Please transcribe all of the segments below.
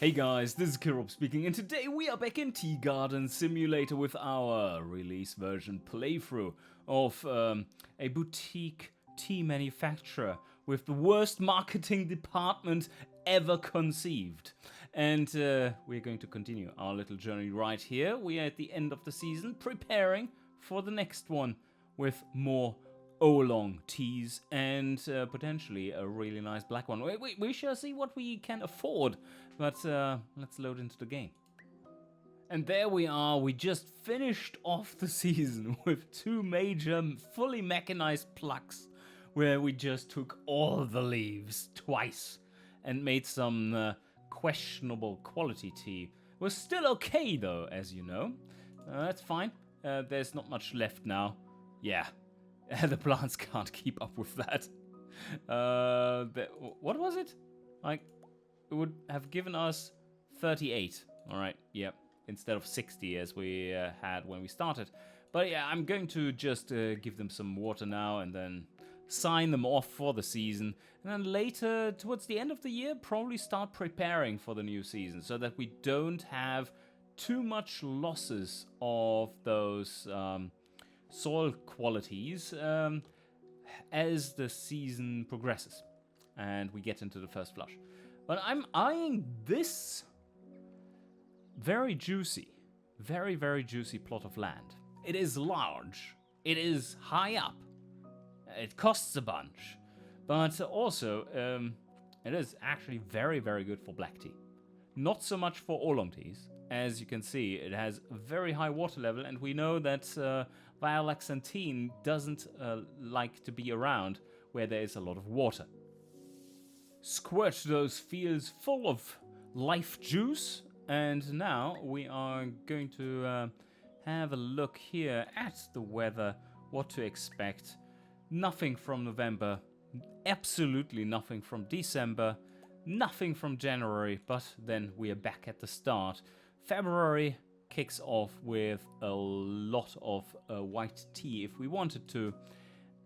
Hey guys, this is Kirop speaking, and today we are back in Tea Garden Simulator with our release version playthrough of a boutique tea manufacturer with the worst marketing department ever conceived. And we're going to continue our little journey right here. We are at the end of the season, preparing for the next one with more oolong teas and potentially a really nice black one. We shall see what we can afford, but let's load into the game. And there we are, we just finished off the season with two major fully mechanized plucks where we just took all the leaves twice and made some questionable quality tea. We're still okay though, as you know. That's fine. There's not much left now. Yeah. The plants can't keep up with that. What was it? Like, it would have given us 38. Alright, yeah. Instead of 60 as we had when we started. But yeah, I'm going to just give them some water now and then sign them off for the season. And then later, towards the end of the year, probably start preparing for the new season so that we don't have too much losses of those soil qualities as the season progresses and we get into the first flush. But I'm eyeing this very juicy, very juicy plot of land. It is large, it is high up, it costs a bunch, but also it is actually very good for black tea. Not so much for oolong teas. As you can see, it has a very high water level, and we know that violaxanthine doesn't like to be around where there is a lot of water. Squirt those fields full of life juice, and now we are going to have a look here at the weather, what to expect. Nothing from November, absolutely nothing from December, nothing from January, but then we are back at the start. February kicks off with a lot of white tea if we wanted to.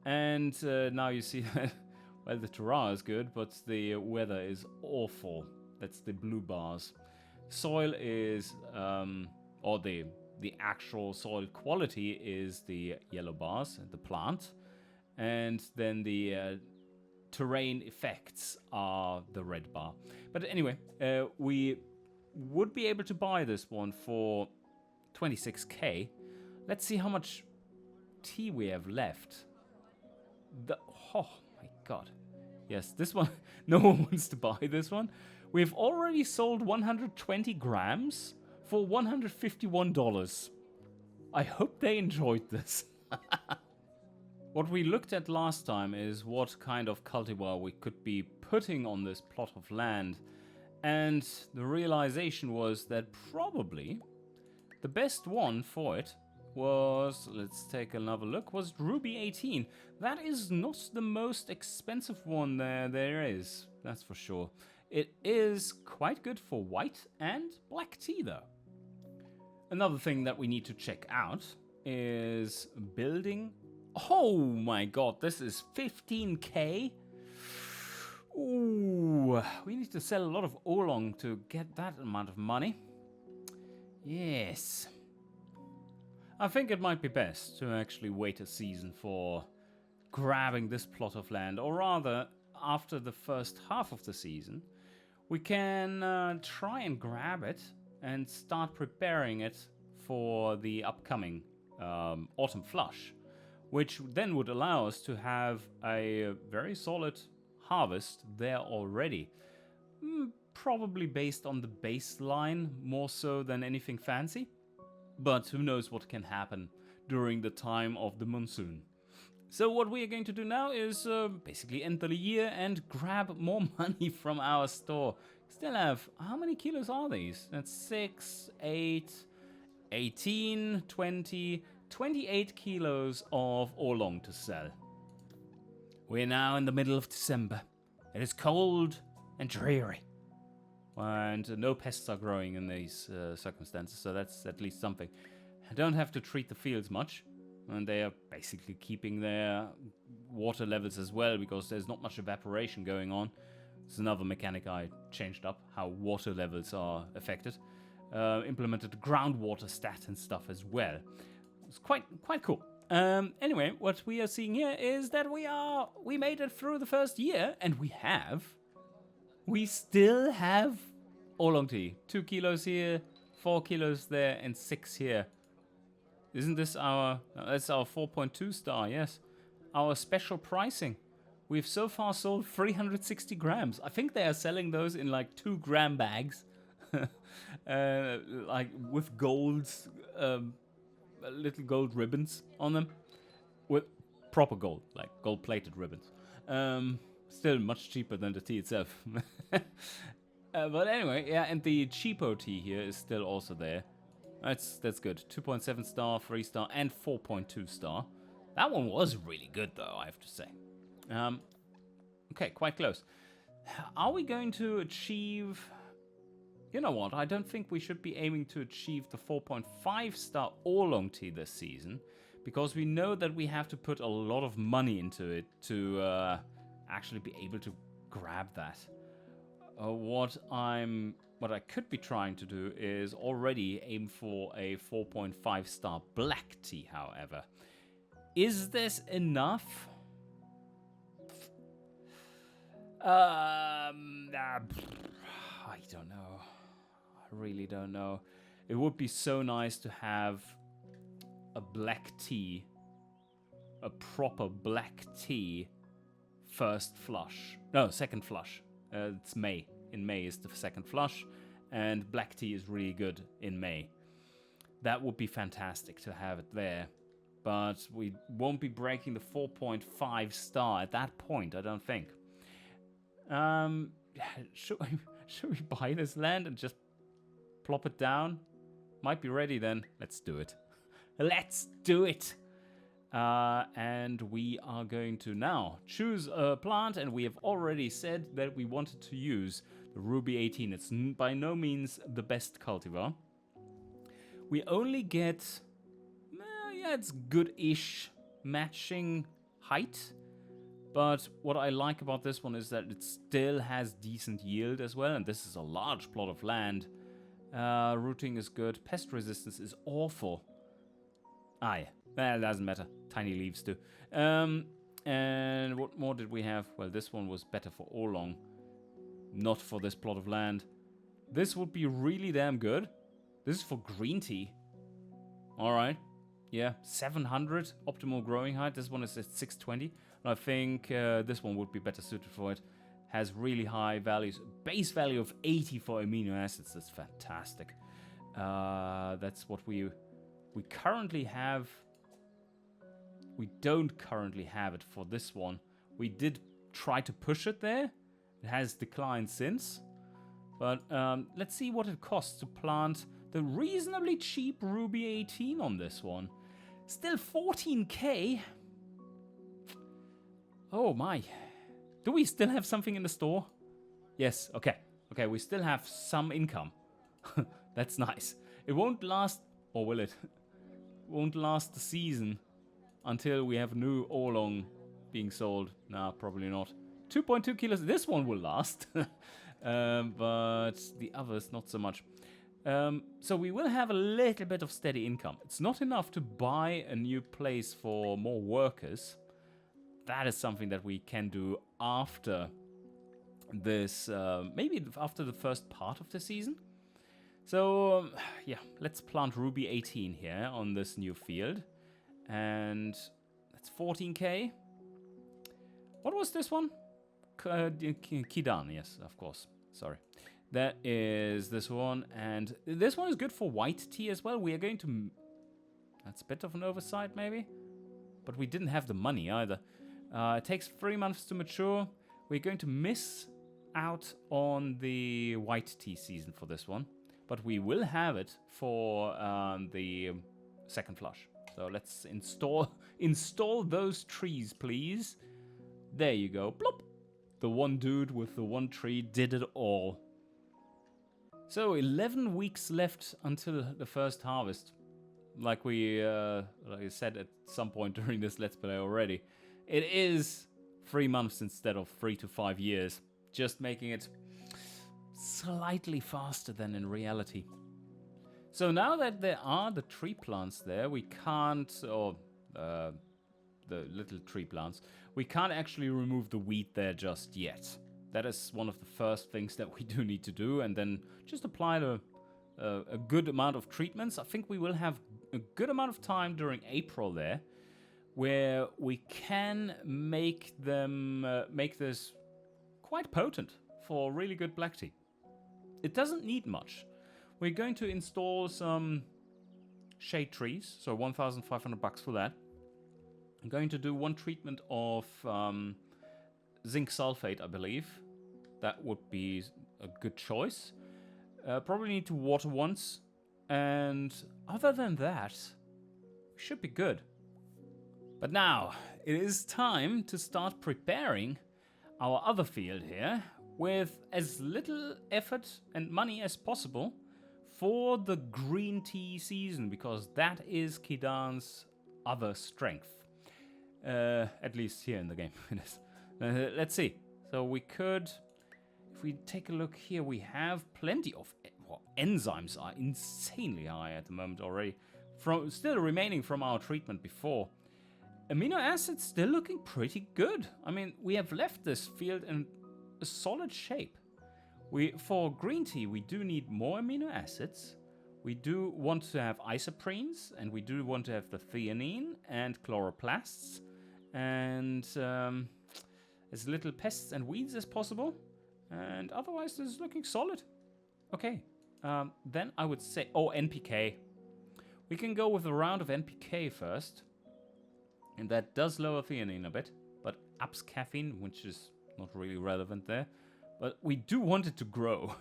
And now you see that, well, the terroir is good, but the weather is awful. That's the blue bars. Soil is, or the actual soil quality is the yellow bars, the plant. And then the terrain effects are the red bar. But anyway, we would be able to buy this one for 26k. Let's see how much tea we have left. Oh my god. Yes, this one, no one wants to buy this one. We've already sold 120 grams for $151. I hope they enjoyed this. What we looked at last time is what kind of cultivar we could be putting on this plot of land. And the realization was that probably the best one for it was, let's take another look, was Ruby 18. That is not the most expensive one there is, that's for sure. It is quite good for white and black tea though. Another thing that we need to check out is building. Oh my god, this is 15k? Ooh, we need to sell a lot of oolong to get that amount of money. Yes. I think it might be best to actually wait a season for grabbing this plot of land, or rather, after the first half of the season, we can try and grab it and start preparing it for the upcoming autumn flush, which then would allow us to have a very solid harvest there already. Probably based on the baseline more so than anything fancy, but who knows what can happen during the time of the monsoon. So what we are going to do now is basically enter the year and grab more money from our store. Still have, how many kilos are these? That's 6, 8, 18, 20, 28 kilos of oolong to sell. We're now in the middle of December. It is cold and dreary. And no pests are growing in these circumstances, so that's at least something. I don't have to treat the fields much, and they are basically keeping their water levels as well, because there's not much evaporation going on. It's another mechanic I changed up, how water levels are affected. Implemented the groundwater stat and stuff as well. It's quite cool. Anyway, what we are seeing here is that we made it through the first year, and we still have oolong tea. 2 kilos here, 4 kilos there, and 6 here. Isn't this that's our 4.2 star, yes. Our special pricing. We've so far sold 360 grams. I think they are selling those in like 2 gram bags. Like with golds, little gold ribbons on them. With proper gold, like gold plated ribbons. Still much cheaper than the tea itself. But anyway, yeah, and the cheapo tea here is still also there. That's good. 2.7 star, 3 star, and 4.2 star. That one was really good, though, I have to say. Okay, quite close. Are we going to achieve... You know what? I don't think we should be aiming to achieve the 4.5 star oolong tea this season, because we know that we have to put a lot of money into it to actually be able to grab that. What I could be trying to do is already aim for a 4.5 star black tea, however. Is this enough? I don't know. I really don't know. It would be so nice to have a black tea, a proper black tea, first flush. No, second flush. It's May. In May is the second flush, and black tea is really good in May. That would be fantastic to have it there, but we won't be breaking the 4.5 star at that point, I don't think. Should we buy this land and just plop it down? Might be ready then. Let's do it. Let's do it! And we are going to now choose a plant, and we have already said that we wanted to use the Ruby 18. It's by no means the best cultivar. We only get, yeah, it's good-ish matching height, but what I like about this one is that it still has decent yield as well, and this is a large plot of land. Rooting is good. Pest resistance is awful. Yeah. Well, it doesn't matter. Tiny leaves too. And what more did we have? Well, this one was better for oolong. Not for this plot of land. This would be really damn good. This is for green tea. Alright. Yeah, 700 optimal growing height. This one is at 620. And I think this one would be better suited for it. Has really high values. Base value of 80 for amino acids. That's fantastic. That's what we currently have. We don't currently have it for this one. We did try to push it there. It has declined since. But let's see what it costs to plant the reasonably cheap Ruby 18 on this one. Still 14k. Oh my. Do we still have something in the store? Yes, okay. Okay, we still have some income. That's nice. It won't last, or will it? Won't last the season until we have new oolong being sold. Nah, probably not. 2.2 kilos. This one will last. But the others, not so much. So we will have a little bit of steady income. It's not enough to buy a new place for more workers. That is something that we can do after this, maybe after the first part of the season. So, yeah, let's plant Ruby 18 here on this new field. And that's 14k. What was this one? Kidan, yes, of course. Sorry. That is this one. And this one is good for white tea as well. We are going to... That's a bit of an oversight, maybe. But we didn't have the money either. It takes 3 months to mature. We're going to miss out on the white tea season for this one. But we will have it for the second flush. So let's install those trees, please. There you go. Plop. The one dude with the one tree did it all. So 11 weeks left until the first harvest. Like I said at some point during this Let's Play already. It is 3 months instead of 3 to 5 years just making it slightly faster than in reality. So now that there are the tree plants there, we can't, or the little tree plants, we can't actually remove the weed there just yet. That is one of the first things that we do need to do, and then just apply a good amount of treatments. I think we will have a good amount of time during April there, where we can make them make this quite potent for really good black tea. It doesn't need much. We're going to install some shade trees, so 1,500 bucks for that. I'm going to do one treatment of zinc sulfate, I believe. That would be a good choice. Probably need to water once, and other than that, we should be good. But now, it is time to start preparing our other field here with as little effort and money as possible for the green tea season, because that is Kidan's other strength. At least here in the game. Let's see. So we could, if we take a look here, we have plenty of enzymes are insanely high at the moment already. Still remaining from our treatment before. Amino acids still looking pretty good. I mean, we have left this field in a solid shape. For green tea, we do need more amino acids. We do want to have isoprenes, and we do want to have the theanine and chloroplasts, and as little pests and weeds as possible. And otherwise, this is looking solid. Okay, then I would say, NPK. We can go with a round of NPK first. And that does lower theanine a bit, but ups caffeine, which is not really relevant there. But we do want it to grow.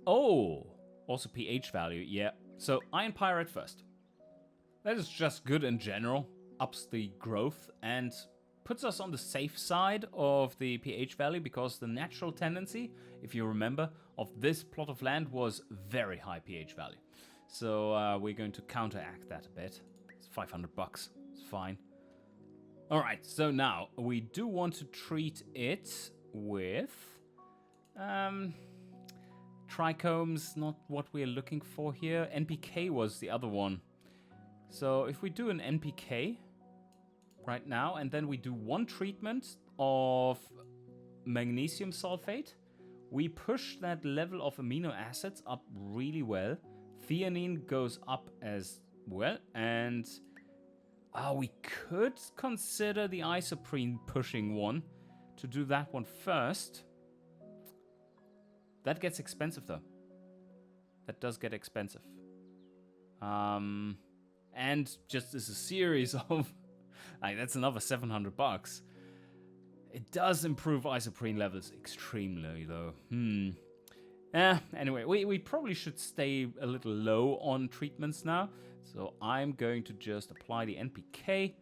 Also pH value, yeah. So iron pyrite first. That is just good in general. Ups the growth and puts us on the safe side of the pH value, because the natural tendency, if you remember, of this plot of land was very high pH value. So we're going to counteract that a bit. It's 500 bucks. It's fine. Alright, so now we do want to treat it with trichomes, not what we're looking for here. NPK was the other one. So if we do an NPK right now, and then we do one treatment of magnesium sulfate, we push that level of amino acids up really well. Theanine goes up as well, and we could consider the isoprene pushing one to do that one first. That gets expensive though. That does get expensive. And just as a series of, that's another 700 bucks. It does improve isoprene levels extremely though. Anyway, we probably should stay a little low on treatments now. So I'm going to just apply the NPK,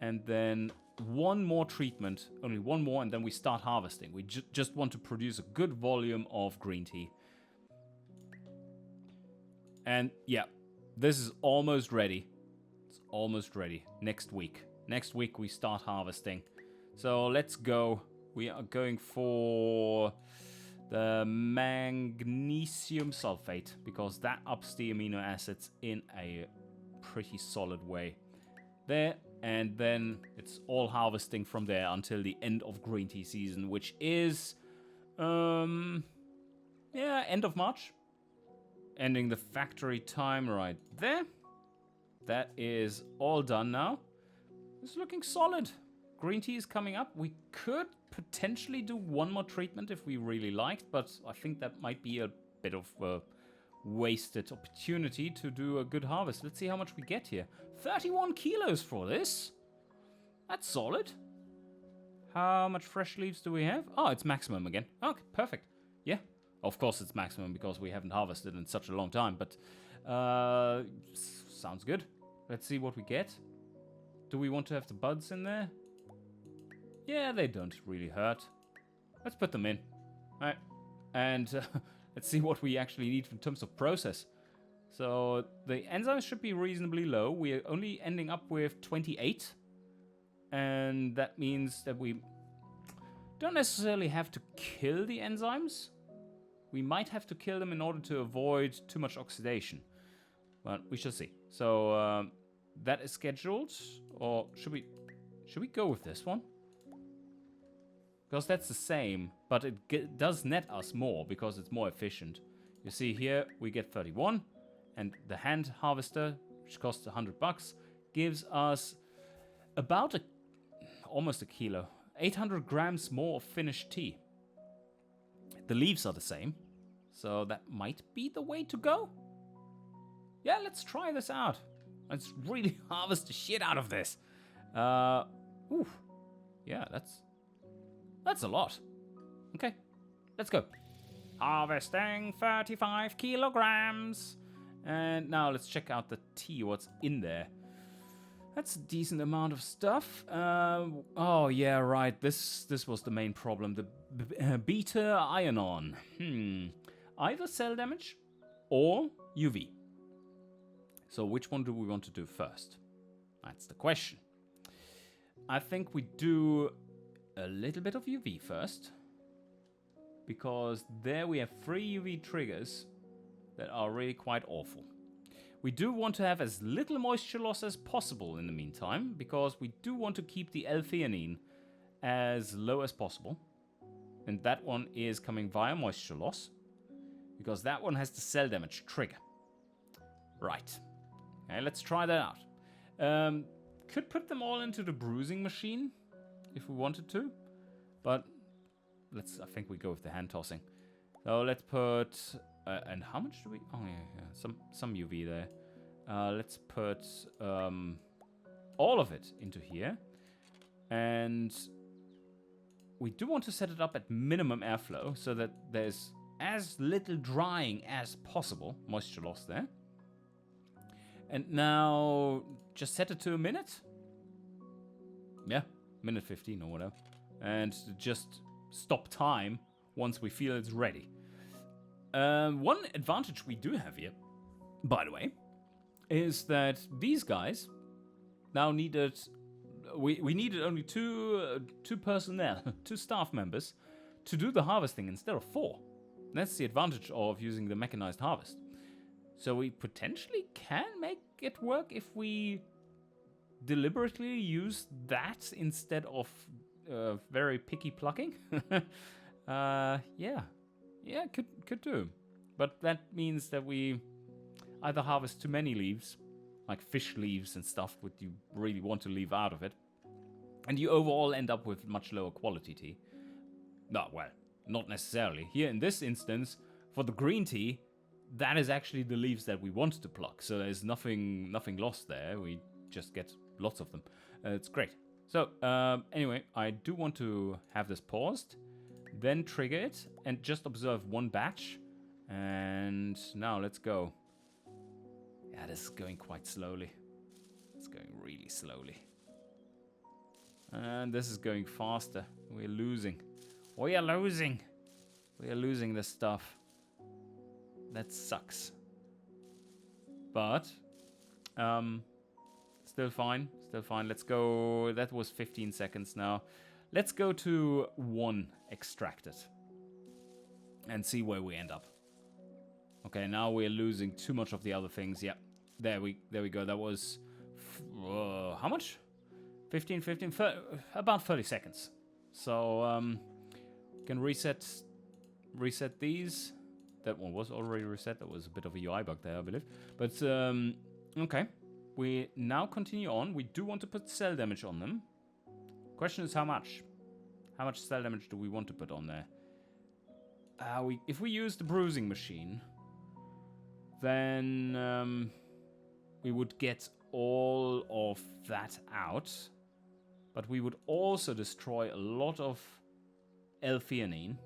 and then one more treatment, only one more, and then we start harvesting. We just want to produce a good volume of green tea. And yeah, this is almost ready. It's almost ready. Next week. Next week we start harvesting. So let's go. We are going for the magnesium sulfate, because that ups the amino acids in a pretty solid way. There, and then it's all harvesting from there until the end of green tea season, which is end of March. Ending the factory time right there. That is all done now. It's looking solid. Green tea is coming up. We could potentially do one more treatment if we really liked, but I think that might be a bit of a wasted opportunity to do a good harvest. Let's see how much we get here. 31 kilos for this. That's solid. How much fresh leaves do we have? Oh, it's maximum again. Okay, perfect. Yeah, of course it's maximum because we haven't harvested in such a long time, but sounds good. Let's see what we get. Do we want to have the buds in there? Yeah, they don't really hurt. Let's put them in. All right, and let's see what we actually need in terms of process. So the enzymes should be reasonably low. We're only ending up with 28. And that means that we Don't necessarily have to kill the enzymes. We might have to kill them in order to avoid too much oxidation. But we shall see. So that is scheduled. Or should we go with this one? Because that's the same, but it does net us more because it's more efficient. You see here, we get 31, and the hand harvester, which costs $100, gives us about almost a kilo, 800 grams more of finished tea. The leaves are the same, so that might be the way to go. Yeah, let's try this out. Let's really harvest the shit out of this. Oof. Yeah, that's a lot. Okay, let's go. Harvesting 35 kilograms. And now let's check out the tea, what's in there. That's a decent amount of stuff. Oh, yeah, right. This was the main problem. The beta iron. Either cell damage or UV. So which one do we want to do first? That's the question. I think we do a little bit of UV first. Because there we have 3 UV triggers that are really quite awful. We do want to have as little moisture loss as possible in the meantime, because we do want to keep the L-theanine as low as possible. And that one is coming via moisture loss, because that one has the cell damage trigger. Right. Okay, let's try that out. Could put them all into the bruising machine if we wanted to, but I think we go with the hand tossing. So let's put, and how much do we? Oh yeah, some UV there. Let's put all of it into here, and we do want to set it up at minimum airflow so that there's as little drying as possible, moisture loss there. And now just set it to a minute. Yeah, minute 15 or whatever, and just stop time once we feel it's ready. One advantage we do have here, by the way, is that these guys now needed... We needed only two personnel, 2 staff members, to do the harvesting instead of 4. That's the advantage of using the mechanized harvest. So we potentially can make it work if we deliberately use that instead of very picky plucking. Yeah, could do. But that means that we either harvest too many leaves, like fish leaves and stuff that you really want to leave out of it, and you overall end up with much lower quality tea. No, well, not necessarily. Here in this instance, for the green tea, that is actually the leaves that we want to pluck, so there's nothing lost there. We just get lots of them. It's great. So, anyway, I do want to have this paused, then trigger it, and just observe one batch. And now let's go. Yeah, this is going quite slowly. It's going really slowly. And this is going faster. We're losing. We are losing. We are losing this stuff. That sucks. But, still fine. Still fine. Let's go. That was 15 seconds now. Let's go to 1 extracted. And see where we end up. Okay, now we're losing too much of the other things. Yep. There we go. That was... how much? 15, about 30 seconds. So, can reset these. That one was already reset. That was a bit of a UI bug there, I believe. But, okay. We now continue on. We do want to put cell damage on them. Question is how much? How much cell damage do we want to put on there? If we use the bruising machine, then we would get all of that out. But we would also destroy a lot of L-theanine.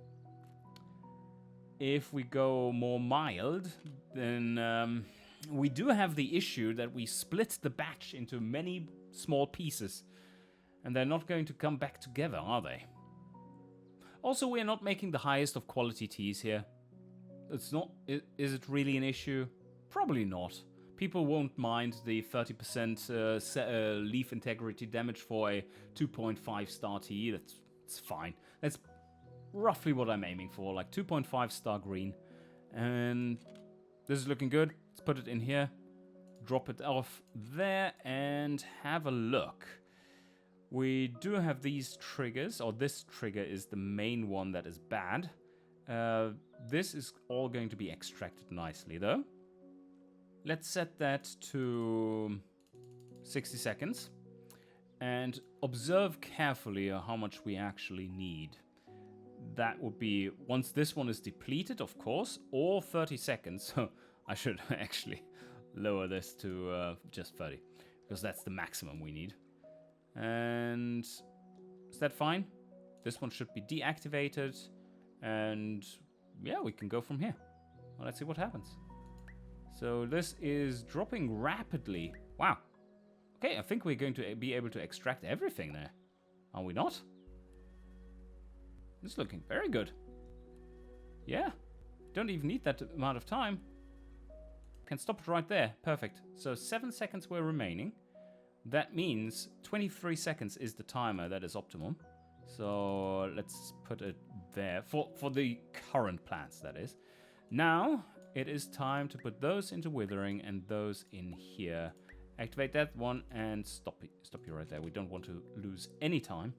If we go more mild, then we do have the issue that we split the batch into many small pieces. And they're not going to come back together, are they? Also, we're not making the highest of quality teas here. It's not... Is it really an issue? Probably not. People won't mind the 30% leaf integrity damage for a 2.5 star tea. That's It's fine. That's roughly what I'm aiming for, like 2.5 star green. And this is looking good. Let's put it in here. Drop it off there and have a look. We do have these triggers, or this trigger is the main one that is bad. This is all going to be extracted nicely though. Let's set that to 60 seconds and observe carefully how much we actually need. That would be once this one is depleted, of course, or 30 seconds. So I should actually lower this to just 30 because that's the maximum we need. And is that fine? This one should be deactivated. And yeah, we can go from here. Well, let's see what happens. So this is dropping rapidly. Wow. Okay, I think we're going to be able to extract everything there. Are we not? This is looking very good. Yeah. Don't even need that amount of time. Can stop it right there. Perfect. So 7 seconds were remaining. That means 23 seconds is the timer that is optimum. So let's put it there for the current plants, that is. Now it is time to put those into withering and those in here. Activate that one and stop you right there. We don't want to lose any time,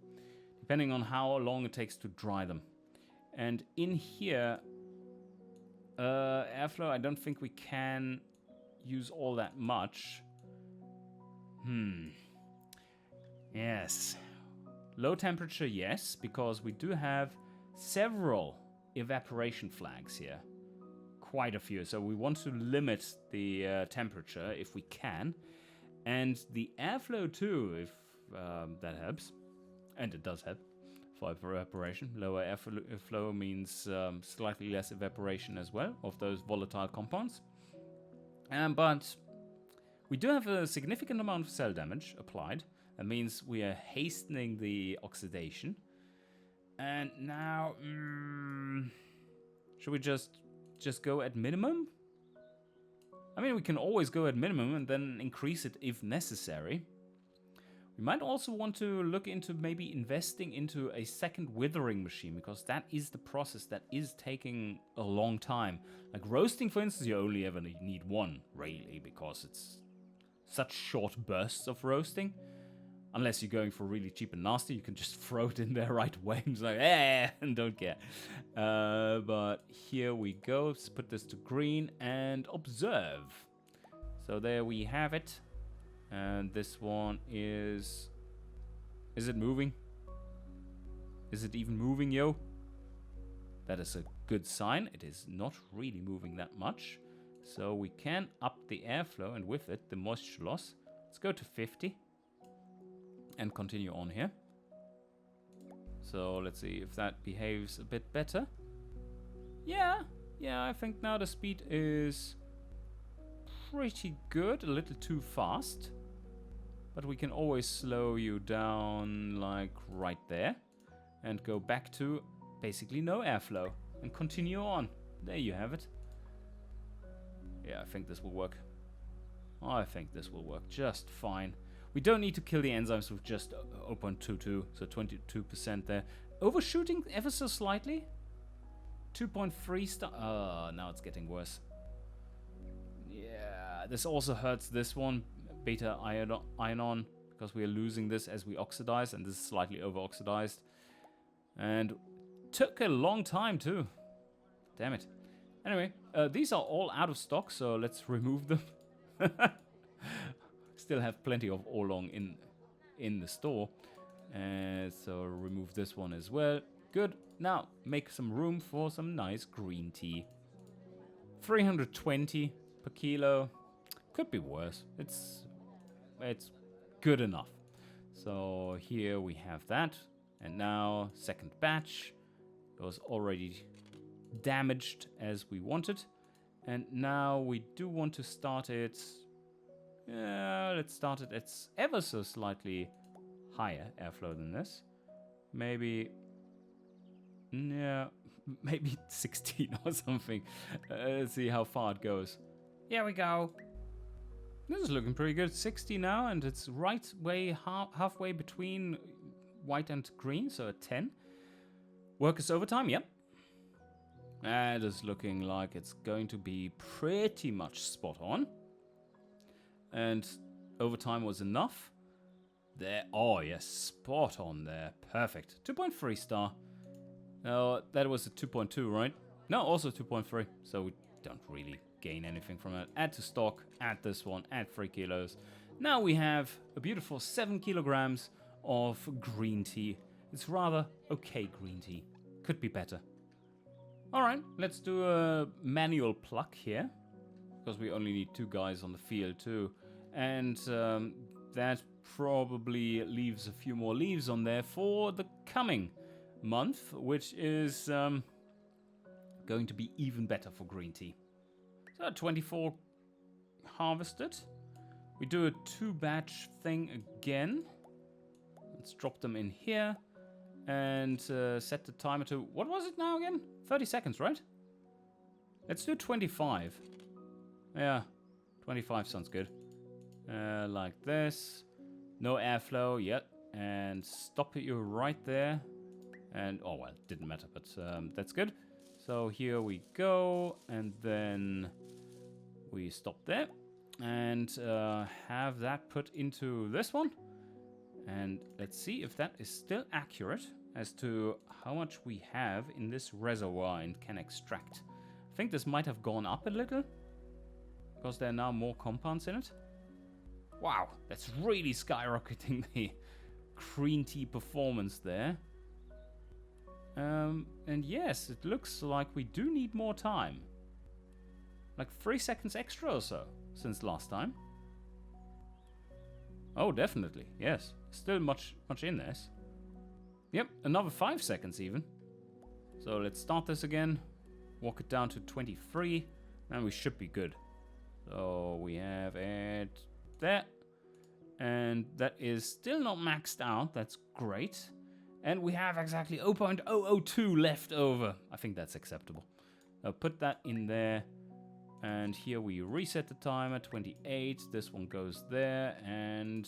depending on how long it takes to dry them. And in here, airflow, I don't think we can use all that much. Yes. Low temperature, yes, because we do have several evaporation flags here. Quite a few. So we want to limit the temperature if we can. And the airflow too, if that helps. And it does help for evaporation. Lower airflow means slightly less evaporation as well of those volatile compounds. But we do have a significant amount of cell damage applied. That means we are hastening the oxidation. And now, should we just go at minimum? I mean, we can always go at minimum and then increase it if necessary. We might also want to look into maybe investing into a second withering machine, because that is the process that is taking a long time. Like roasting, for instance, you only ever need one, really, because it's such short bursts of roasting. Unless you're going for really cheap and nasty, you can just throw it in there right away and it's like, and don't care. But here we go. Let's put this to green and observe. So there we have it. And this one is it moving? Is it even moving, yo? That is a good sign. It is not really moving that much. So we can up the airflow and with it the moisture loss. Let's go to 50. And continue on here. So let's see if that behaves a bit better. Yeah, I think now the speed is pretty good. A little too fast. But we can always slow you down like right there. And go back to basically no airflow. And continue on. There you have it. Yeah, I think this will work. I think this will work just fine. We don't need to kill the enzymes with just 0.22, so 22% there. Overshooting ever so slightly. 2.3 star. Oh, now it's getting worse. Yeah, this also hurts this one, beta ion, because we are losing this as we oxidize, and this is slightly over-oxidized. And took a long time too. Damn it. Anyway, these are all out of stock, so let's remove them. Still have plenty of oolong in the store. So remove this one as well. Good. Now make some room for some nice green tea. 320 per kilo. Could be worse. It's good enough. So here we have that. And now second batch. It was already damaged as we wanted. And now we do want to start it. Yeah, let's start it at ever so slightly higher airflow than this. Maybe, yeah, maybe 16 or something. Let's see how far it goes. Here we go. This is looking pretty good. 60 now, and it's halfway between white and green, so at 10. Workers overtime, yep. That is looking like it's going to be pretty much spot on. And overtime was enough. There, oh yes, spot on there. Perfect. 2.3 star. No, that was a 2.2, right? No, also 2.3. So we don't really gain anything from it. Add to stock, add this one, add 3 kilos. Now we have a beautiful 7 kilograms of green tea. It's rather okay green tea. Could be better. Alright, let's do a manual pluck here. Because we only need 2 guys on the field too. And that probably leaves a few more leaves on there for the coming month, which is going to be even better for green tea. So 24 harvested. We do a 2-batch thing again. Let's drop them in here and set the timer to, what was it now again? 30 seconds, right? Let's do 25. Yeah, 25 sounds good. Like this. No airflow yet. And stop it, you're right there. And, oh well, didn't matter, but that's good. So here we go. And then we stop there. And have that put into this one. And let's see if that is still accurate as to how much we have in this reservoir and can extract. I think this might have gone up a little because there are now more compounds in it. Wow, that's really skyrocketing the green tea performance there. And yes, it looks like we do need more time. Like 3 seconds extra or so since last time. Oh, definitely, yes. Still much in this. Yep, another 5 seconds even. So let's start this again. Walk it down to 23. And we should be good. So we have it there. And that is still not maxed out. That's great. And we have exactly 0.002 left over. I think that's acceptable. I'll put that in there. And here we reset the timer, 28. This one goes there. And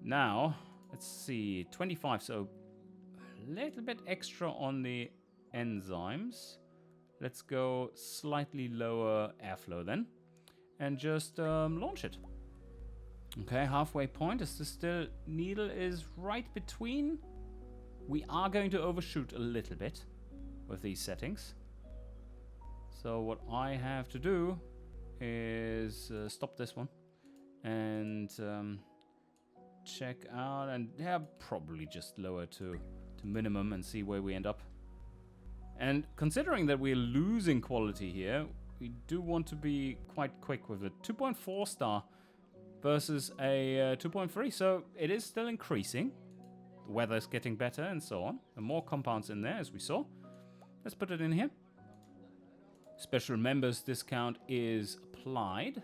now, let's see, 25. So a little bit extra on the enzymes. Let's go slightly lower airflow then. And just launch it. Okay, halfway point. Is this still, needle is right between. We are going to overshoot a little bit with these settings. So what I have to do is stop this one and check out, and yeah, probably just lower to minimum and see where we end up. And considering that we're losing quality here, we do want to be quite quick with it. 2.4 star versus a 2.3, so it is still increasing. The weather's getting better and so on. And more compounds in there, as we saw. Let's put it in here. Special members discount is applied.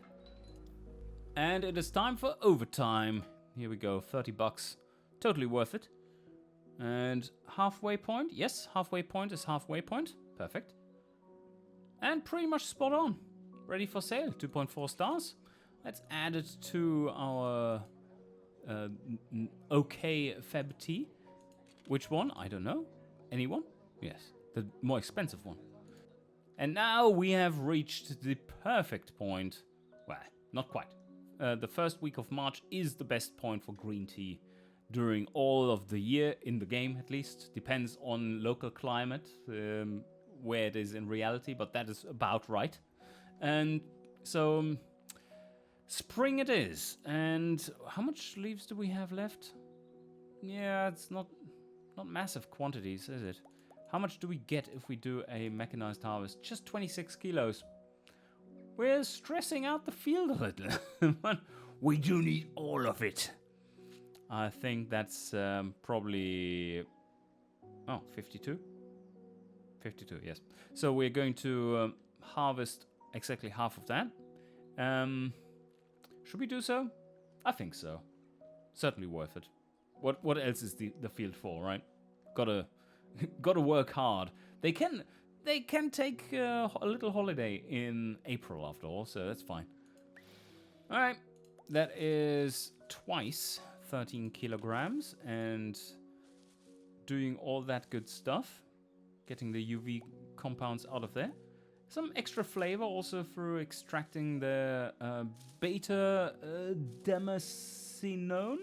And it is time for overtime. Here we go, 30 bucks. Totally worth it. And halfway point. Yes, halfway point is halfway point. Perfect. And pretty much spot on. Ready for sale, 2.4 stars. Let's add it to our okay Feb tea. Which one? I don't know. Anyone? Yes, the more expensive one. And now we have reached the perfect point. Well, not quite. The first week of March is the best point for green tea during all of the year, in the game at least. Depends on local climate, where it is in reality, but that is about right. And so spring it is. And how much leaves do we have left? Yeah, it's not massive quantities, is it? How much do we get if we do a mechanized harvest? Just 26 kilos. We're stressing out the field a little. But we do need all of it. I think that's probably... Oh, 52? 52, yes. So we're going to harvest exactly half of that. Should we do so? I think so. Certainly worth it. What else is the field for, right? Gotta work hard. They can take a little holiday in April after all, so that's fine. All right, that is twice 13 kilograms and doing all that good stuff. getting the UV compounds out of there. Some extra flavor also through extracting the beta damascenone?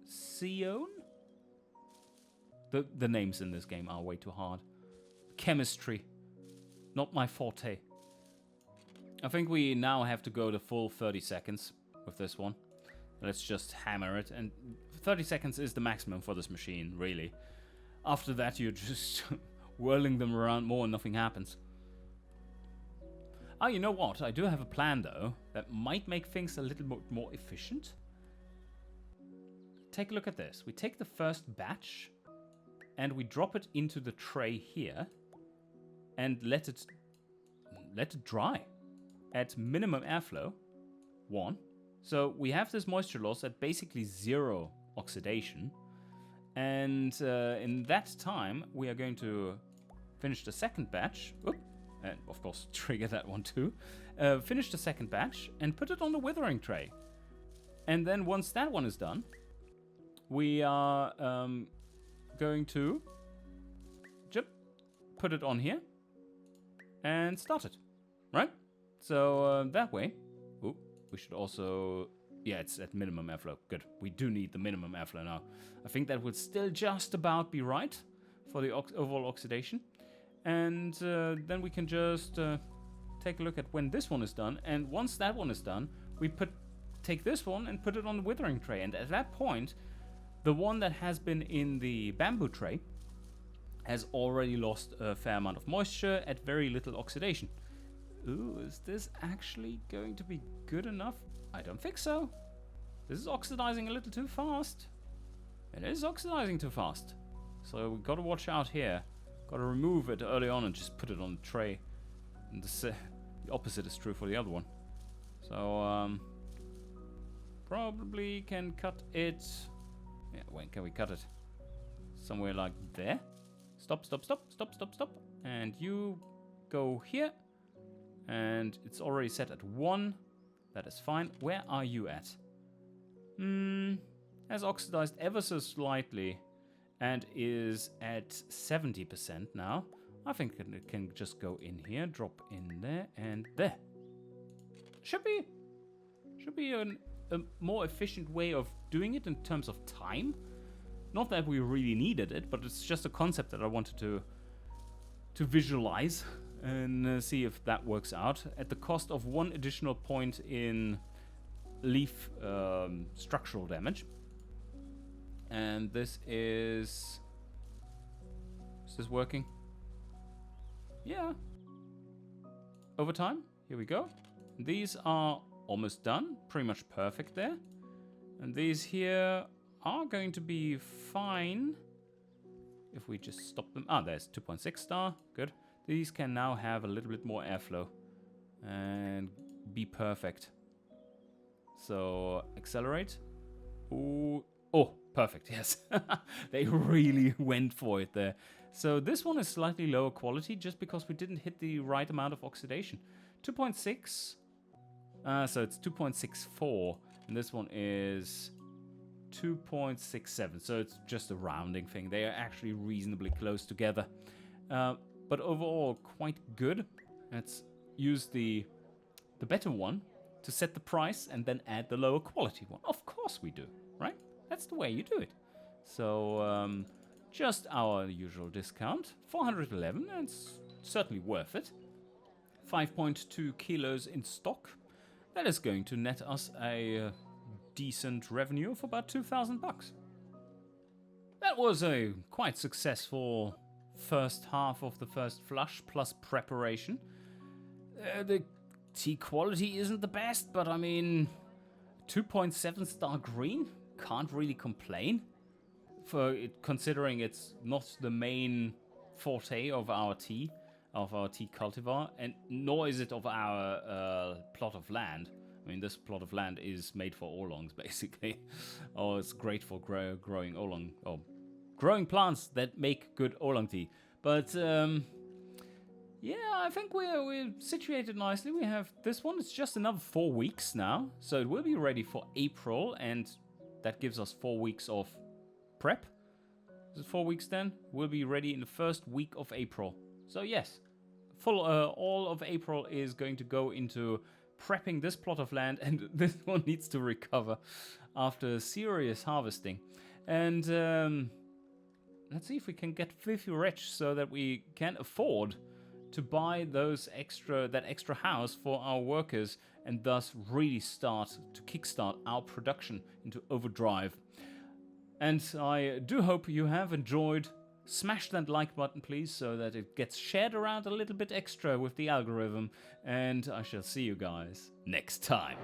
Ceone? The names in this game are way too hard. Chemistry. Not my forte. I think we now have to go the full 30 seconds with this one. Let's just hammer it. And 30 seconds is the maximum for this machine, really. After that, you're just whirling them around more and nothing happens. Oh, you know what? I do have a plan, though, that might make things a little bit more efficient. Take a look at this. We take the first batch and we drop it into the tray here and let it dry at minimum airflow. 1. So we have this moisture loss at basically 0 oxidation. And in that time, we are going to finish the second batch. Oop, and of course, trigger that one too. Finish the second batch and put it on the withering tray. And then once that one is done, we are going to put it on here and start it. Right? So that way, we should also, yeah, it's at minimum airflow. Good. We do need the minimum airflow now. I think that would still just about be right for the overall oxidation. And then we can just take a look at when this one is done. And once that one is done, we take this one and put it on the withering tray. And at that point, the one that has been in the bamboo tray has already lost a fair amount of moisture at very little oxidation. Ooh, is this actually going to be good enough? I don't think so. This is oxidizing a little too fast. It is oxidizing too fast. So we got to watch out here. Got to remove it early on and just put it on the tray. And the opposite is true for the other one. So probably can cut it. Yeah, when can we cut it? Somewhere like there. Stop. And you go here. And it's already set at 1. That is fine. Where are you at? Has oxidized ever so slightly and is at 70% now. I think it can just go in here, drop in there, and there. Should be a more efficient way of doing it in terms of time. Not that we really needed it, but it's just a concept that I wanted to visualize and see if that works out at the cost of 1 additional point in leaf structural damage. And this is this working? Yeah. Over time, here we go. These are almost done, pretty much perfect there. And these here are going to be fine if we just stop them. There's 2.6 star, good. These can now have a little bit more airflow and be perfect. So accelerate. Ooh. Oh, perfect, yes. They really went for it there. So this one is slightly lower quality just because we didn't hit the right amount of oxidation. 2.6. So it's 2.64. And this one is 2.67. So it's just a rounding thing. They are actually reasonably close together. But overall, quite good. Let's use the better one to set the price and then add the lower quality one. Of course we do, right? That's the way you do it. So just our usual discount, 411, and it's certainly worth it. 5.2 kilos in stock. That is going to net us a decent revenue of about $2,000. That was a quite successful first half of the first flush plus preparation. The tea quality isn't the best, but I mean, 2.7 star green, can't really complain. For it, considering it's not the main forte of our tea cultivar, and nor is it of our plot of land. I mean, this plot of land is made for oolongs, basically. Or it's great for growing oolong, or growing plants that make good oolong tea. But yeah, I think we're situated nicely. We have this one. It's just another 4 weeks now, so it will be ready for April, and that gives us 4 weeks of prep. Is it 4 weeks then? We'll be ready in the first week of April. So yes, all of April is going to go into prepping this plot of land, and this one needs to recover after serious harvesting. And let's see if we can get filthy rich so that we can afford to buy that extra house for our workers, and thus really start to kickstart our production into overdrive. And I do hope you have enjoyed. Smash that like button, please, so that it gets shared around a little bit extra with the algorithm. And I shall see you guys next time.